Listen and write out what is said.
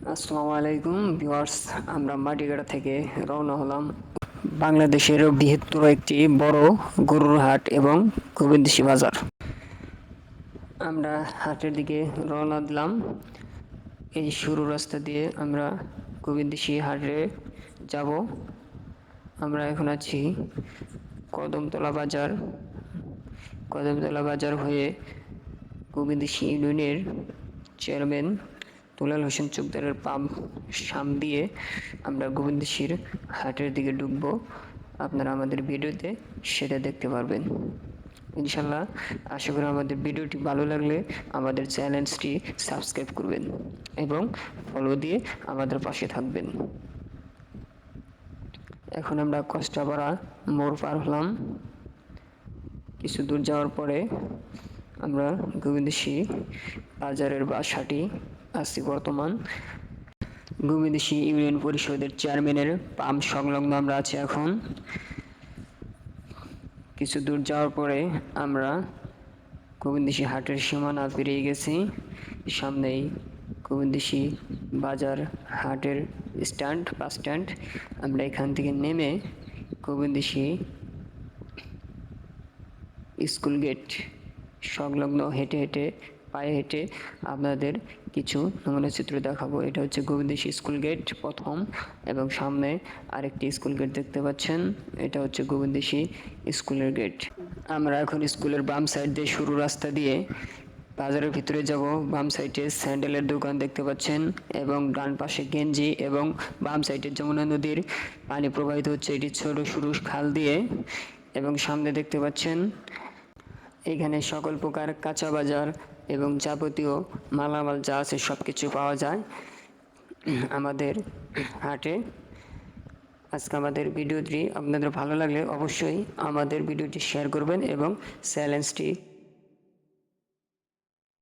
আসসালামু আলাইকুম ভিউয়ার্স, আমরা মাটিগাড়া থেকে রওনা হলাম। বাংলাদেশের বৃহত্তর একটি বড় গরুর হাট এবং গোবিন্দশী বাজার। আমরা হাটের দিকে রওনা দিলাম। এই সরু রাস্তা দিয়ে আমরা গোবিন্দশী হাটে যাব। আমরা এখন আছি কদমতলা বাজার। কদমতলা বাজার হয়ে গোবিন্দশী ইউনিয়নের চেয়ারম্যান দুলাল হোসেন চোকদারের সাম দিয়ে আমরা গোবিন্দশীর হাটের দিকে ঢুকবো। আপনারা আমাদের ভিডিওতে সেটা দেখতে পারবেন ইনশাল্লাহ। আশা করি আমাদের ভিডিওটি ভালো লাগলে আমাদের চ্যানেলটি সাবস্ক্রাইব করবেন এবং ফলো দিয়ে আমাদের পাশে থাকবেন। এখন আমরা কষ্টাপাড়া মোড় পার হলাম। কিছু দূর যাওয়ার পরে আমরা গোবিন্দশী বাজারের বাসাটি আছি। বর্তমান গোবিন্দশী ইউনিয়ন পরিষদের চেয়ারম্যানের পাম্প সংলগ্ন আমরা আছি। এখন কিছু দূর যাওয়ার পরে আমরা গোবিন্দশী হাটের সীমানা পেরিয়ে গেছি। সামনেই গোবিন্দশী বাজার হাটের স্ট্যান্ড, বাস স্ট্যান্ড। আমরা এখান থেকে নেমে গোবিন্দশী স্কুল গেট সংলগ্ন পায়ে হেঁটে আপনাদের কিছু নমুনা চিত্র দেখাবো। এটা হচ্ছে গোবিন্দশী স্কুল গেট প্রথম, এবং সামনে আরেকটি স্কুল গেট দেখতে পাচ্ছেন। এটা হচ্ছে গোবিন্দশী স্কুলের গেট। আমরা এখন স্কুলের বাম সাইড দিয়ে সরু রাস্তা দিয়ে বাজারের ভিতরে যাব। বাম সাইডে স্যান্ডেলের দোকান দেখতে পাচ্ছেন, এবং ডান পাশে গেঞ্জি, এবং বাম সাইডে যমুনা নদীর পানি প্রবাহিত হচ্ছে এটি ছোট সরু খাল দিয়ে। এবং সামনে দেখতে পাচ্ছেন এখানে সকল প্রকার কাঁচা বাজার এবং যাবতীয় মালামাল যা আছে সব কিছু পাওয়া যায় আমাদের হাটে। আজকে আমাদের ভিডিওটি আপনাদের ভালো লাগলে অবশ্যই আমাদের ভিডিওটি শেয়ার করবেন এবং চ্যানেলটি